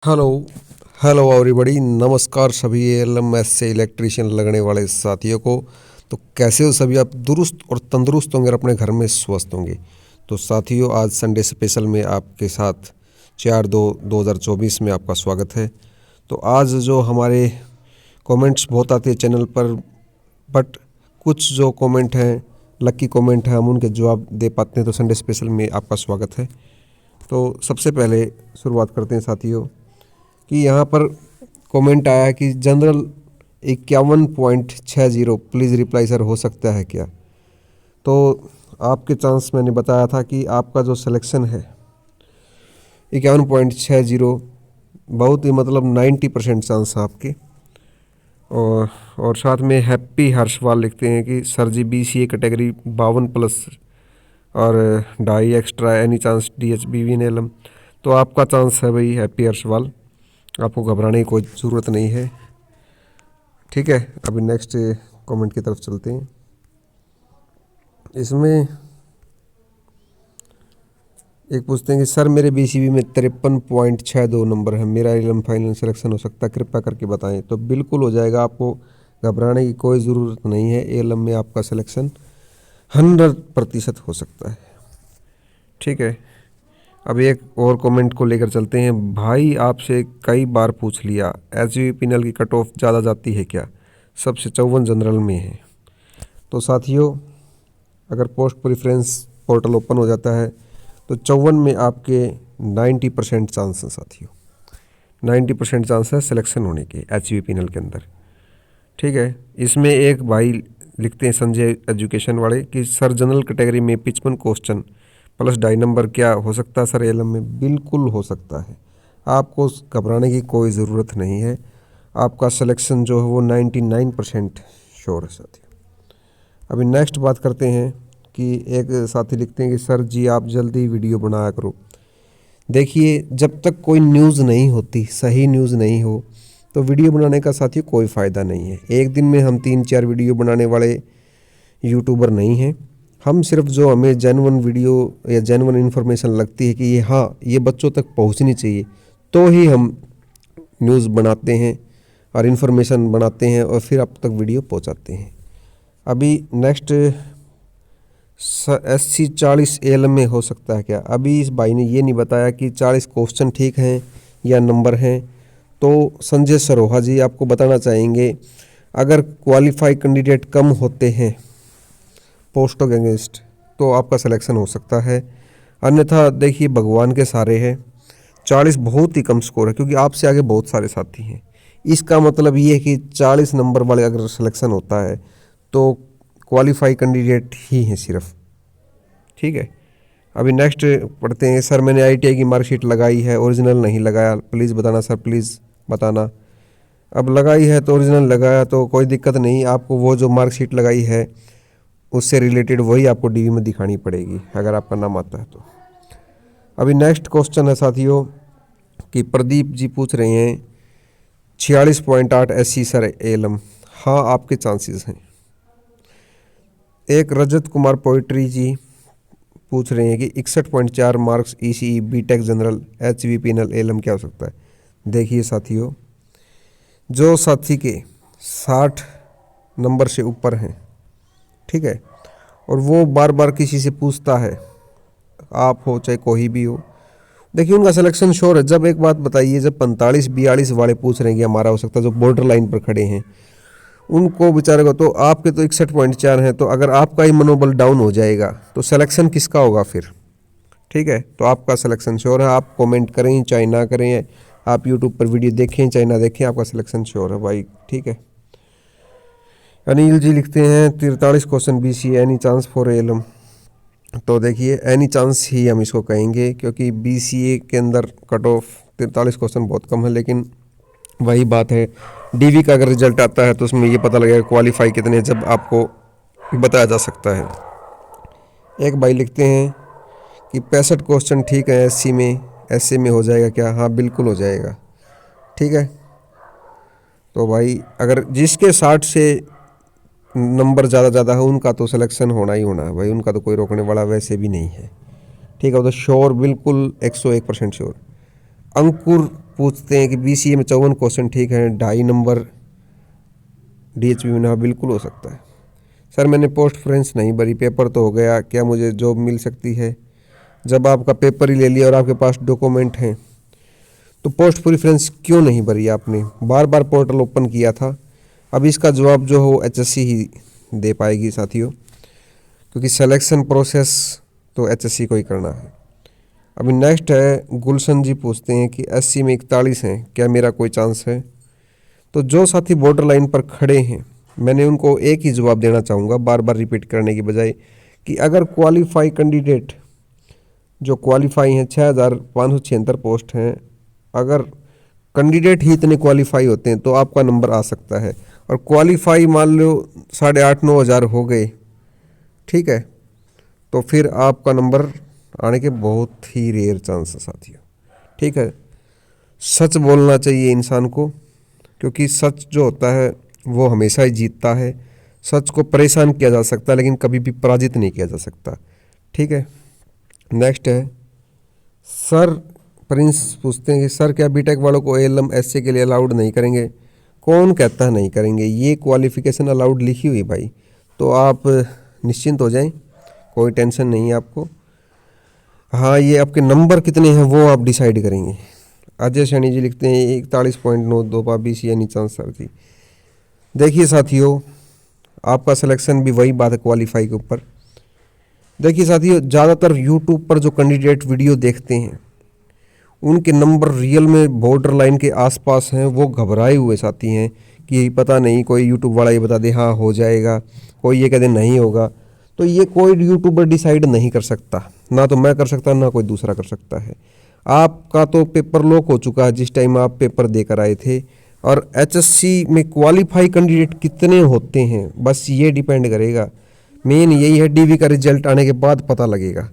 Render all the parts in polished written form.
Hello hello everybody, नमस्कार सभी एएलएमएस से इलेक्ट्रिशियन लगने वाले साथियों को। तो कैसे हो सभी आप? दुरुस्त और तंदुरुस्त होंगे और अपने घर में स्वस्थ होंगे। तो साथियों, आज संडे स्पेशल में आपके साथ 4/2/2024 में आपका स्वागत है। तो आज जो हमारे कमेंट्स बहुत आते हैं चैनल पर, बट कुछ जो कमेंट हैं, लकी कमेंट हैं, हम उनके जवाब दे पाते हैं। तो संडे स्पेशल में आपका स्वागत है। तो सबसे पहले शुरुआत करते हैं साथियों कि यहाँ पर कमेंट आया है कि जनरल 51.60 प्लीज़ रिप्लाई सर, हो सकता है क्या? तो आपके चांस मैंने बताया था कि आपका जो सिलेक्शन है 51.60, बहुत ही मतलब 90% चांस है आपके। और साथ में हैप्पी हर्षवाल लिखते हैं कि सर जी BCA कैटेगरी 52+ और 2.5 extra, any chance DHB NLM। तो आपका चांस है भाई हैप्पी हर्षवाल, आपको घबराने की कोई ज़रूरत नहीं है। ठीक है, अभी नेक्स्ट कमेंट की तरफ चलते हैं। इसमें एक पूछते हैं कि सर मेरे BCB में 53.62 नंबर है, मेरा एलएम फाइनल सिलेक्शन हो सकता है, कृपया करके बताएं। तो बिल्कुल हो जाएगा, आपको घबराने की कोई ज़रूरत नहीं है। एलएम में आपका सिलेक्शन 100% हो सकता है। ठीक है, अब एक और कमेंट को लेकर चलते हैं। भाई आपसे कई बार पूछ लिया, HV पिनल की कट ऑफ ज़्यादा जाती है क्या? सबसे 54 जनरल में है। तो साथियों, अगर पोस्ट प्रेफरेंस पोर्टल ओपन हो जाता है तो 54 में आपके 90% चांस हैं साथियों, 90% चांस है सिलेक्शन होने के HV पिनल के अंदर। ठीक है, इसमें एक भाई लिखते हैं संजय एजुकेशन वाले कि सर जनरल कैटेगरी में 55 क्वेश्चन प्लस 2.5 नंबर क्या हो सकता है सर एलएम में? बिल्कुल हो सकता है, आपको घबराने की कोई ज़रूरत नहीं है। आपका सिलेक्शन जो है वो 99% श्योर है साथियों। अभी नेक्स्ट बात करते हैं कि एक साथी लिखते हैं कि सर जी आप जल्दी वीडियो बनाया करो। देखिए, जब तक कोई न्यूज़ नहीं होती, सही न्यूज़ नहीं हो, तो वीडियो बनाने का साथियों कोई फ़ायदा नहीं है। एक दिन में हम 3-4 वीडियो बनाने वाले यूट्यूबर नहीं हैं। हम सिर्फ जो हमें जेन्युइन वीडियो या जेन्युइन इन्फॉर्मेशन लगती है कि ये हाँ ये बच्चों तक पहुंचनी चाहिए, तो ही हम न्यूज़ बनाते हैं और इन्फॉर्मेशन बनाते हैं और फिर आप तक वीडियो पहुंचाते हैं। अभी नेक्स्ट SC 40 एलएम में हो सकता है क्या? अभी इस भाई ने ये नहीं बताया कि 40 क्वेश्चन ठीक हैं या नंबर हैं। तो संजय सरोहा जी आपको बताना चाहेंगे, अगर क्वालिफाई कैंडिडेट कम होते हैं पोस्टों के अगेंस्ट तो आपका सिलेक्शन हो सकता है, अन्यथा देखिए भगवान के सहारे है। 40 बहुत ही कम स्कोर है, क्योंकि आपसे आगे बहुत सारे साथी हैं। इसका मतलब ये है कि 40 नंबर वाले अगर सिलेक्शन होता है तो क्वालिफाई कैंडिडेट ही हैं सिर्फ। ठीक है, अभी नेक्स्ट पढ़ते हैं। सर मैंने ITI की मार्कशीट लगाई है, ओरिजिनल नहीं लगाया, प्लीज़ बताना सर, प्लीज़ बताना। अब लगाई है तो ओरिजिनल लगाया तो कोई दिक्कत नहीं, आपको वो जो मार्कशीट लगाई है उससे रिलेटेड वही आपको DV में दिखानी पड़ेगी अगर आपका नाम आता है तो। अभी नेक्स्ट क्वेश्चन है साथियों कि प्रदीप जी पूछ रहे हैं 46.8 SC सर एलएम, हाँ आपके चांसेस हैं। एक रजत कुमार पोइट्री जी पूछ रहे हैं कि 61.4 marks ECE BTech general HV penal LM क्या हो सकता है? देखिए साथियों, जो साथी के 60 नंबर से ऊपर हैं, ठीक है, और वो बार बार किसी से पूछता है, आप हो चाहे कोई भी हो, देखिए उनका सिलेक्शन श्योर है। जब एक बात बताइए, जब 45-42 वाले पूछ रहे हैं कि हमारा हो सकता है, जो बॉर्डर लाइन पर खड़े हैं उनको बेचारे को, तो आपके तो 61.4 हैं, तो अगर आपका ही मनोबल डाउन हो जाएगा तो सिलेक्शन किसका होगा फिर? ठीक है, तो आपका सिलेक्शन श्योर है। आप कमेंट करें चाहे ना करें, आप यूट्यूब पर वीडियो देखें चाहे ना देखें, आपका सिलेक्शन श्योर है भाई। ठीक है, अनिल जी लिखते हैं 43 question BCA any chance for LM. तो देखिए एनी चांस ही हम इसको कहेंगे, क्योंकि BCA के अंदर कट ऑफ 43 क्वेश्चन बहुत कम है। लेकिन वही बात है, DV का अगर रिजल्ट आता है तो उसमें ये पता लगेगा क्वालिफाई कितने, जब आपको बताया जा सकता है। एक भाई लिखते हैं कि 65 क्वेश्चन ठीक है SC में, SC में हो जाएगा क्या? हाँ बिल्कुल हो जाएगा। ठीक है, तो भाई अगर जिसके 60 से नंबर ज़्यादा है उनका तो सिलेक्शन होना ही होना है भाई, उनका तो कोई रोकने वाला वैसे भी नहीं है। ठीक है, तो श्योर, बिल्कुल 101% श्योर। अंकुर पूछते हैं कि BCA में 54 क्वेश्चन ठीक है, 2.5 नंबर DHB में। हाँ बिल्कुल हो सकता है। सर मैंने पोस्ट प्रेफरेंस नहीं भरी, पेपर तो हो गया, क्या मुझे जॉब मिल सकती है? जब आपका पेपर ही ले लिया और आपके पास डॉक्यूमेंट हैं तो पोस्ट प्रेफरेंस क्यों नहीं भरी आपने? बार बार पोर्टल ओपन किया था। अब इसका जवाब जो हो HSC ही दे पाएगी साथियों, क्योंकि सिलेक्शन प्रोसेस तो HSC को ही करना है। अभी नेक्स्ट है, गुलशन जी पूछते हैं कि SC में 41 हैं, क्या मेरा कोई चांस है? तो जो साथी बॉर्डर लाइन पर खड़े हैं मैंने उनको एक ही जवाब देना चाहूँगा, बार बार रिपीट करने की बजाय, कि अगर क्वालिफाई कैंडिडेट जो क्वालिफाई हैं 6576 पोस्ट हैं, अगर कैंडिडेट ही इतने क्वालिफाई होते हैं तो आपका नंबर आ सकता है। और क्वालिफाई मान लो 8,500-9 हज़ार हो गए, ठीक है, तो फिर आपका नंबर आने के बहुत ही रेयर चांस है साथियों। ठीक है, सच बोलना चाहिए इंसान को, क्योंकि सच जो होता है वो हमेशा ही जीतता है। सच को परेशान किया जा सकता है लेकिन कभी भी पराजित नहीं किया जा सकता। ठीक है, नेक्स्ट है सर, प्रिंस पूछते हैं कि सर क्या बीटेक वालों को ALM SC के लिए अलाउड नहीं करेंगे? कौन कहता है नहीं करेंगे? ये क्वालिफिकेशन अलाउड लिखी हुई भाई, तो आप निश्चिंत हो जाएं, कोई टेंशन नहीं है आपको। हाँ, ये आपके नंबर कितने हैं वो आप डिसाइड करेंगे। अजय सैनी जी लिखते हैं 41.92 पा BCA नहीं चांस सर जी। देखिए साथियों, आपका सिलेक्शन भी वही बात है क्वालिफाई के ऊपर। देखिए साथियों, ज़्यादातर यूट्यूब पर जो कैंडिडेट वीडियो देखते हैं उनके नंबर रियल में बॉर्डर लाइन के आसपास हैं। वो घबराए हुए साथी हैं कि पता नहीं कोई यूट्यूब वाला ये बता दे हाँ हो जाएगा, कोई ये कह दे नहीं होगा। तो ये कोई यूट्यूबर डिसाइड नहीं कर सकता, ना तो मैं कर सकता ना कोई दूसरा कर सकता है। आपका तो पेपर लॉक हो चुका है जिस टाइम आप पेपर देकर आए थे, और HSC में क्वालिफाई कैंडिडेट कितने होते हैं बस ये डिपेंड करेगा। मेन यही है, DV का रिजल्ट आने के बाद पता लगेगा।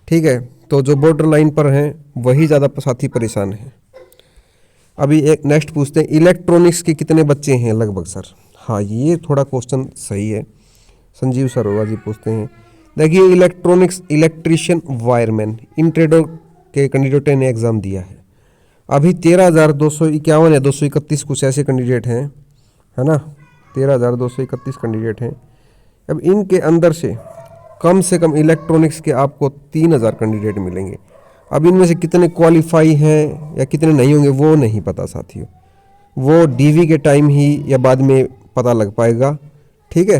ठीक है, तो जो बॉर्डर लाइन पर हैं वही ज़्यादा साथी परेशान हैं। अभी एक नेक्स्ट पूछते हैं, इलेक्ट्रॉनिक्स के कितने बच्चे हैं लगभग सर? हाँ, ये थोड़ा क्वेश्चन सही है। संजीव सरोरा जी पूछते हैं, देखिए इलेक्ट्रॉनिक्स इलेक्ट्रीशियन वायरमैन इन ट्रेडों के कैंडिडेट ने एग्ज़ाम दिया है। अभी 13,251 या 231 कुछ ऐसे कैंडिडेट हैं, है ना, 13,231 कैंडिडेट हैं। अब इनके अंदर से कम इलेक्ट्रॉनिक्स के आपको 3,000 कैंडिडेट मिलेंगे। अब इनमें से कितने क्वालिफाई हैं या कितने नहीं होंगे वो नहीं पता साथियों, वो DV के टाइम ही या बाद में पता लग पाएगा। ठीक है,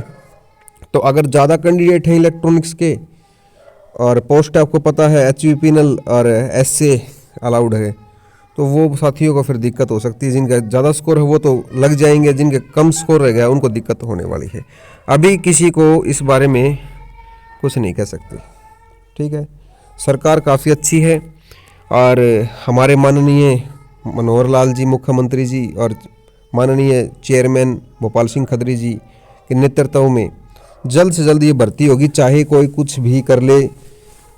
तो अगर ज़्यादा कैंडिडेट हैं इलेक्ट्रॉनिक्स के और पोस्ट आपको पता है HV पैनल और SA अलाउड है, तो वो साथियों को फिर दिक्कत हो सकती है। जिनका ज़्यादा स्कोर है वो तो लग जाएंगे, जिनके कम स्कोर रह गया उनको दिक्कत होने वाली है। अभी किसी को इस बारे में कुछ नहीं कह सकते। ठीक है, सरकार काफ़ी अच्छी है और हमारे माननीय मनोहर लाल जी मुख्यमंत्री जी और माननीय चेयरमैन भोपाल सिंह खत्री जी के नेतृत्व में जल्द से जल्द ये भर्ती होगी, चाहे कोई कुछ भी कर ले।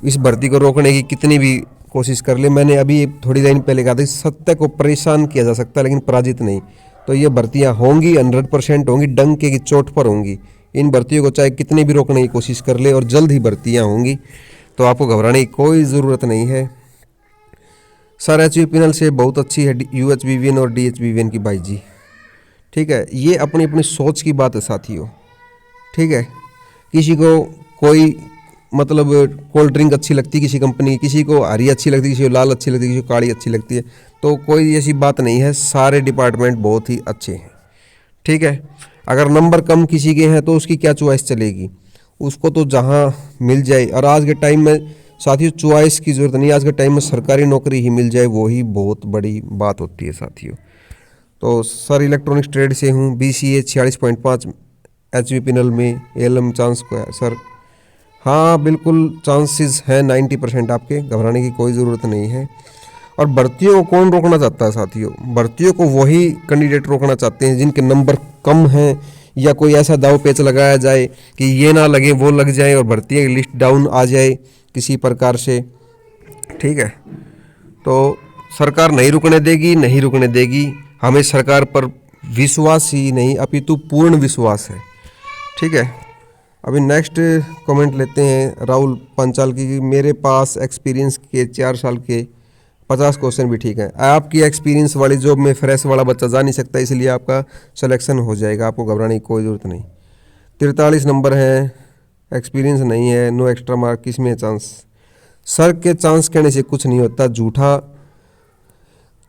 इस भर्ती को रोकने की कितनी भी कोशिश कर ले, मैंने अभी थोड़ी देर पहले कहा था, सत्य को परेशान किया जा सकता है लेकिन पराजित नहीं। तो ये भर्तियाँ होंगी, 100% होंगी, डंके की चोट पर होंगी। इन भर्तियों को चाहे कितनी भी रोकने की कोशिश कर ले और जल्द ही भर्तियाँ होंगी, तो आपको घबराने की कोई ज़रूरत नहीं है। सर HV पैनल से बहुत अच्छी है UHBVN और DHBVN की भाई जी। ठीक है, ये अपनी अपनी सोच की बात है साथियों। ठीक है, किसी को कोई मतलब कोल्ड ड्रिंक अच्छी लगती है किसी कंपनी की, किसी को हरी अच्छी लगती है, किसी को लाल अच्छी लगती है, किसी को काली अच्छी लगती है, तो कोई ऐसी बात नहीं है, सारे डिपार्टमेंट बहुत ही अच्छे हैं। ठीक है, अगर नंबर कम किसी के हैं तो उसकी क्या चॉइस चलेगी, उसको तो जहाँ मिल जाए। और आज के टाइम में साथियों चॉइस की ज़रूरत नहीं, आज के टाइम में सरकारी नौकरी ही मिल जाए वो ही बहुत बड़ी बात होती है साथियों। तो सर इलेक्ट्रॉनिक्स ट्रेड से हूँ, BCA 46.5 HV पैनल में ALM चांस को है सर। हाँ बिल्कुल चांसेस हैं 90% आपके, घबराने की कोई ज़रूरत नहीं है। और भर्तियों को कौन रोकना चाहता है साथियों? भर्तियों को वही कैंडिडेट रोकना चाहते हैं जिनके नंबर कम हैं, या कोई ऐसा दाव पेच लगाया जाए कि ये ना लगे वो लग जाए और भर्ती की लिस्ट डाउन आ जाए किसी प्रकार से। ठीक है, तो सरकार नहीं रुकने देगी, नहीं रुकने देगी। हमें सरकार पर विश्वास ही नहीं अपितु पूर्ण विश्वास है। ठीक है, अभी नेक्स्ट कमेंट लेते हैं राहुल पंचाल की। मेरे पास एक्सपीरियंस के 4 साल के 50 क्वेश्चन भी ठीक है। आपकी एक्सपीरियंस वाली जॉब में फ्रेश वाला बच्चा जा नहीं सकता, इसलिए आपका सिलेक्शन हो जाएगा, आपको घबराने की कोई ज़रूरत नहीं। 43 नंबर है, एक्सपीरियंस नहीं है, नो एक्स्ट्रा मार्क, किसमें चांस? सर के चांस कहने से कुछ नहीं होता, झूठ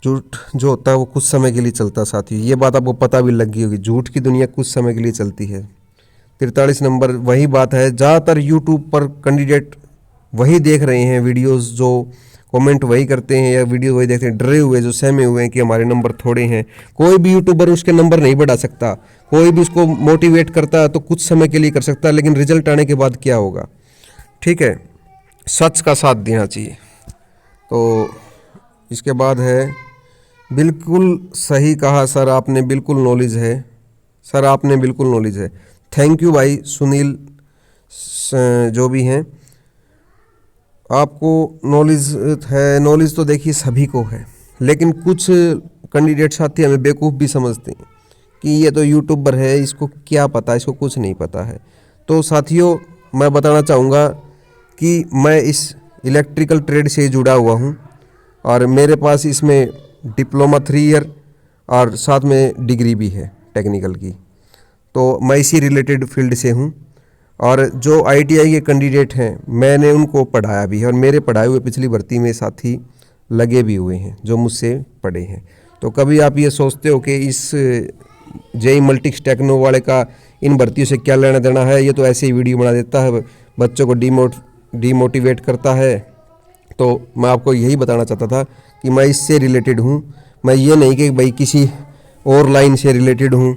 जो होता है वो कुछ समय के लिए चलता है साथियों, ये बात आपको पता भी लग गई होगी, झूठ की दुनिया कुछ समय के लिए चलती है। 43 नंबर वही बात है, ज़्यादातर यूट्यूब पर कैंडिडेट वही देख रहे हैं वीडियोस, जो कमेंट वही करते हैं या वीडियो वही देखते हैं, डरे हुए, जो सहमे हुए हैं कि हमारे नंबर थोड़े हैं। कोई भी यूट्यूबर उसके नंबर नहीं बढ़ा सकता, कोई भी उसको मोटिवेट करता है तो कुछ समय के लिए कर सकता है, लेकिन रिजल्ट आने के बाद क्या होगा? ठीक है, सच का साथ देना चाहिए। तो इसके बाद है, बिल्कुल सही कहा सर आपने, बिल्कुल नॉलेज है सर, आपने बिल्कुल नॉलेज है। थैंक यू भाई सुनील, जो भी हैं, आपको नॉलेज है। नॉलेज तो देखिए सभी को है, लेकिन कुछ कैंडिडेट साथी हमें बेवकूफ़ भी समझते हैं कि ये तो यूट्यूबर है, इसको क्या पता, इसको कुछ नहीं पता है। तो साथियों मैं बताना चाहूँगा कि मैं इस इलेक्ट्रिकल ट्रेड से जुड़ा हुआ हूँ और मेरे पास इसमें डिप्लोमा 3 ईयर और साथ में डिग्री भी है टेक्निकल की, तो मैं इसी रिलेटेड फील्ड से हूँ। और जो आईटीआई के कैंडिडेट हैं मैंने उनको पढ़ाया भी है, और मेरे पढ़ाए हुए पिछली भर्ती में साथी लगे भी हुए हैं जो मुझसे पढ़े हैं। तो कभी आप ये सोचते हो कि इस जेई मल्टीक्स टेक्नो वाले का इन भर्तियों से क्या लेना देना है, ये तो ऐसे ही वीडियो बना देता है, बच्चों को डीमोटिवेट करता है। तो मैं आपको यही बताना चाहता था कि मैं इससे रिलेटेड हूँ, मैं ये नहीं कि भाई किसी और लाइन से रिलेटेड हूँ।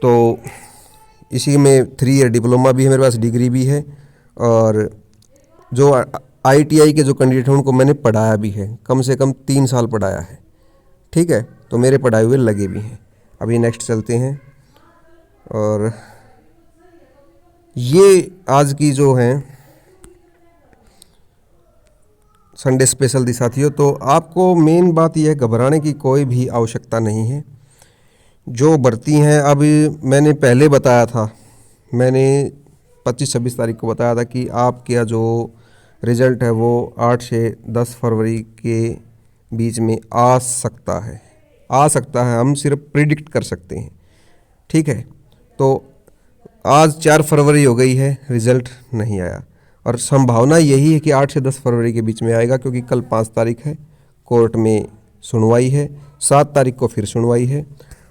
तो इसी में 3 ईयर डिप्लोमा भी है मेरे पास, डिग्री भी है, और जो आईटीआई के जो कैंडिडेट हैं उनको मैंने पढ़ाया भी है, कम से कम 3 साल पढ़ाया है। ठीक है, तो मेरे पढ़ाए हुए लगे भी हैं। अभी नेक्स्ट चलते हैं, और ये आज की जो है संडे स्पेशल दी साथियों। तो आपको मेन बात यह है, घबराने की कोई भी आवश्यकता नहीं है। जो भर्ती हैं, अभी मैंने पहले बताया था, मैंने 25-26 तारीख को बताया था कि आपका जो रिज़ल्ट है वो 8 से 10 फरवरी के बीच में आ सकता है, हम सिर्फ प्रिडिक्ट कर सकते हैं। ठीक है, तो आज 4 फरवरी हो गई है, रिज़ल्ट नहीं आया, और संभावना यही है कि 8 से 10 फरवरी के बीच में आएगा, क्योंकि कल 5 तारीख है, कोर्ट में सुनवाई है, 7 तारीख को फिर सुनवाई है।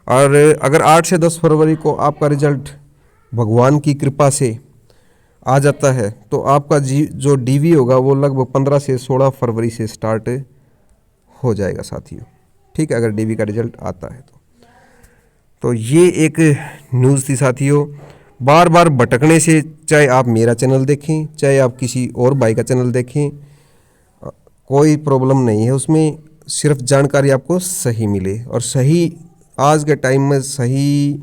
और अगर 8 से 10 फरवरी को आपका रिज़ल्ट भगवान की कृपा से आ जाता है, तो आपका जो डीवी होगा वो लगभग 15 से 16 फरवरी से स्टार्ट हो जाएगा साथियों। ठीक है, अगर डीवी का रिज़ल्ट आता है तो ये एक न्यूज़ थी साथियों। बार बार भटकने से, चाहे आप मेरा चैनल देखें चाहे आप किसी और भाई का चैनल देखें, कोई प्रॉब्लम नहीं है उसमें, सिर्फ जानकारी आपको सही मिले, और सही आज के टाइम में सही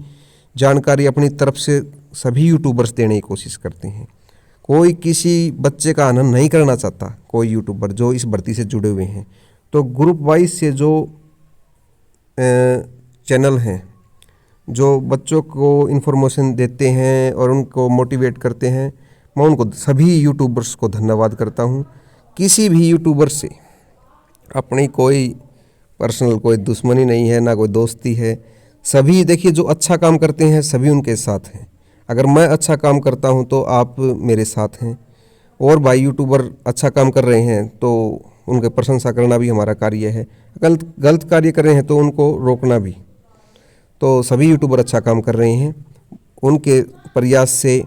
जानकारी अपनी तरफ से सभी यूट्यूबर्स देने की कोशिश करते हैं। कोई किसी बच्चे का आनंद नहीं करना चाहता, कोई यूट्यूबर जो इस भर्ती से जुड़े हुए हैं। तो ग्रुप वाइज से जो चैनल हैं, जो बच्चों को इन्फॉर्मेशन देते हैं और उनको मोटिवेट करते हैं, मैं उनको सभी यूट्यूबर्स को धन्यवाद करता हूँ। किसी भी यूट्यूबर से अपनी कोई पर्सनल कोई दुश्मनी नहीं है, ना कोई दोस्ती है। सभी देखिए जो अच्छा काम करते हैं सभी उनके साथ हैं। अगर मैं अच्छा काम करता हूं तो आप मेरे साथ हैं, और भाई यूट्यूबर अच्छा काम कर रहे हैं तो उनके प्रशंसा करना भी हमारा कार्य है, गलत कार्य कर रहे हैं तो उनको रोकना भी। तो सभी यूट्यूबर अच्छा काम कर रहे हैं उनके प्रयास से।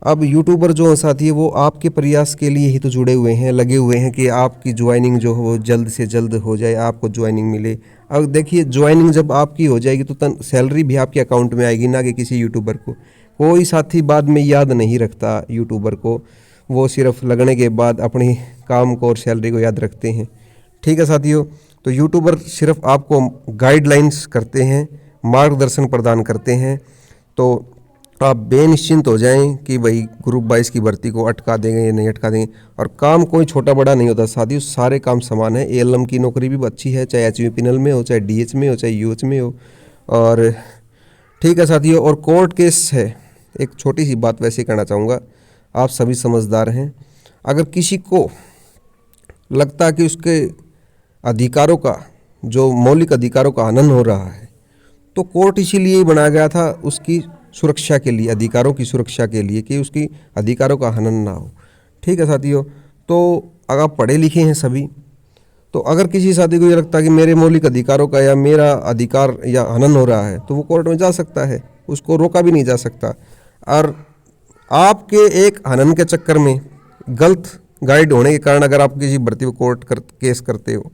अब यूट्यूबर जो हैं साथी वो आपके प्रयास के लिए ही तो जुड़े हुए हैं, लगे हुए हैं कि आपकी ज्वाइनिंग जो हो जल्द से जल्द हो जाए, आपको ज्वाइनिंग मिले। अब देखिए ज्वाइनिंग जब आपकी हो जाएगी तो सैलरी भी आपके अकाउंट में आएगी, ना कि किसी यूट्यूबर को। कोई साथी बाद में याद नहीं रखता यूट्यूबर को, वो सिर्फ लगने के बाद अपनी काम को और सैलरी को याद रखते हैं। ठीक है साथियों, तो यूट्यूबर सिर्फ आपको गाइडलाइंस करते हैं, मार्गदर्शन प्रदान करते हैं। तो आप बेनिश्चिंत हो जाएं कि भाई ग्रुप 22 की भर्ती को अटका देंगे या नहीं अटका देंगे। और काम कोई छोटा बड़ा नहीं होता साथियों, सारे काम समान है। एएलएम की नौकरी भी अच्छी है, चाहे एचवीपीएनएल में हो, चाहे डीएच में हो, चाहे यूएच में हो। और ठीक है साथियों, और कोर्ट केस है, एक छोटी सी बात वैसे कहना चाहूँगा, आप सभी समझदार हैं। अगर किसी को लगता कि उसके अधिकारों का, जो मौलिक अधिकारों का हनन हो रहा है, तो कोर्ट इसीलिए ही बनाया गया था, उसकी सुरक्षा के लिए, अधिकारों की सुरक्षा के लिए, कि उसकी अधिकारों का हनन ना हो। ठीक है साथियों, तो अगर आप पढ़े लिखे हैं सभी, तो अगर किसी साथी को ये लगता है कि मेरे मौलिक अधिकारों का या मेरा अधिकार या हनन हो रहा है, तो वो कोर्ट में जा सकता है, उसको रोका भी नहीं जा सकता। और आपके एक हनन के चक्कर में, गलत गाइड होने के कारण अगर आप किसी भर्ती को केस करते हो,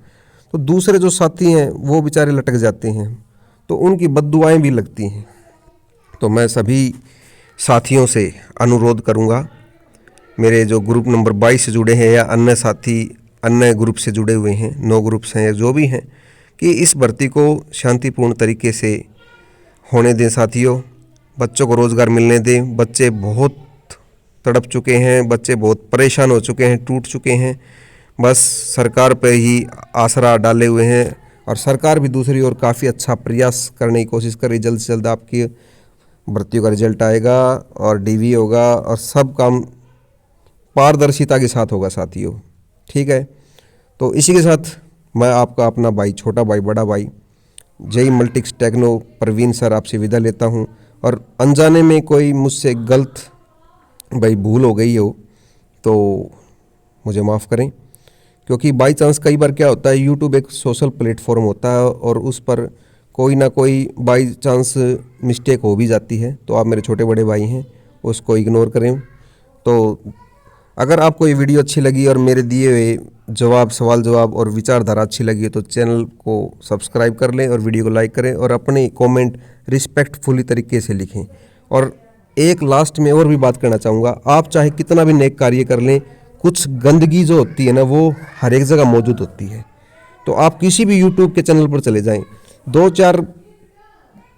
तो दूसरे जो साथी हैं वो बेचारे लटक जाते हैं, तो उनकी बद्दुआएं भी लगती हैं। तो मैं सभी साथियों से अनुरोध करूंगा, मेरे जो ग्रुप नंबर 22 से जुड़े हैं या अन्य साथी अन्य ग्रुप से जुड़े हुए हैं, 9 ग्रुप्स हैं जो भी हैं, कि इस भर्ती को शांतिपूर्ण तरीके से होने दें साथियों। बच्चों को रोज़गार मिलने दें। बच्चे बहुत तड़प चुके हैं, बच्चे बहुत परेशान हो चुके हैं, टूट चुके हैं, बस सरकार पे ही आसरा डाले हुए हैं। और सरकार भी दूसरी ओर काफ़ी अच्छा प्रयास करने की कोशिश कर रही। जल्द से जल्द आपकी भर्तियों का रिजल्ट आएगा और डीवी होगा और सब काम पारदर्शिता के साथ होगा साथियों। ठीक है, तो इसी के साथ मैं आपका अपना भाई, छोटा भाई, बड़ा भाई, जय मल्टीक्स टेक्नो प्रवीण सर आपसे विदा लेता हूं। और अनजाने में कोई मुझसे गलत भाई भूल हो गई हो तो मुझे माफ़ करें, क्योंकि बाई चांस कई बार क्या होता है, यूट्यूब एक सोशल प्लेटफॉर्म होता है और उस पर कोई ना कोई बाई चांस मिस्टेक हो भी जाती है। तो आप मेरे छोटे बड़े भाई हैं, उसको इग्नोर करें। तो अगर आपको ये वीडियो अच्छी लगी और मेरे दिए हुए सवाल जवाब और विचारधारा अच्छी लगी है, तो चैनल को सब्सक्राइब कर लें और वीडियो को लाइक करें और अपने कमेंट रिस्पेक्टफुली तरीके से लिखें। और एक लास्ट में और भी बात करना चाहूँगा, आप चाहे कितना भी नेक कार्य कर लें, कुछ गंदगी जो होती है ना, वो हर एक जगह मौजूद होती है। तो आप किसी भी यूट्यूब के चैनल पर चले जाएं, 2-4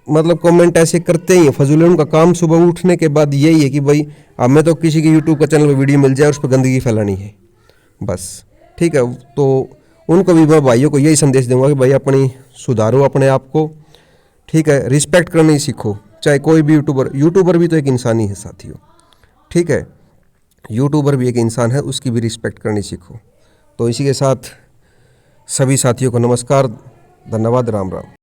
मतलब कमेंट ऐसे करते ही हैं फजूल। उनका काम सुबह उठने के बाद यही है कि भाई हमें तो किसी के यूट्यूब का चैनल पर वीडियो मिल जाए, उस पर गंदगी फैलानी है बस। ठीक है, तो उनको भी मैं भाइयों को यही संदेश दूंगा कि भाई अपनी सुधारो अपने आप को। ठीक है, रिस्पेक्ट करनी सीखो, चाहे कोई भी यूट्यूबर भी तो एक इंसान ही है साथियों। ठीक है, यूट्यूबर भी एक इंसान है, उसकी भी रिस्पेक्ट करनी सीखो। तो इसी के साथ सभी साथियों को नमस्कार, धन्यवाद, राम राम।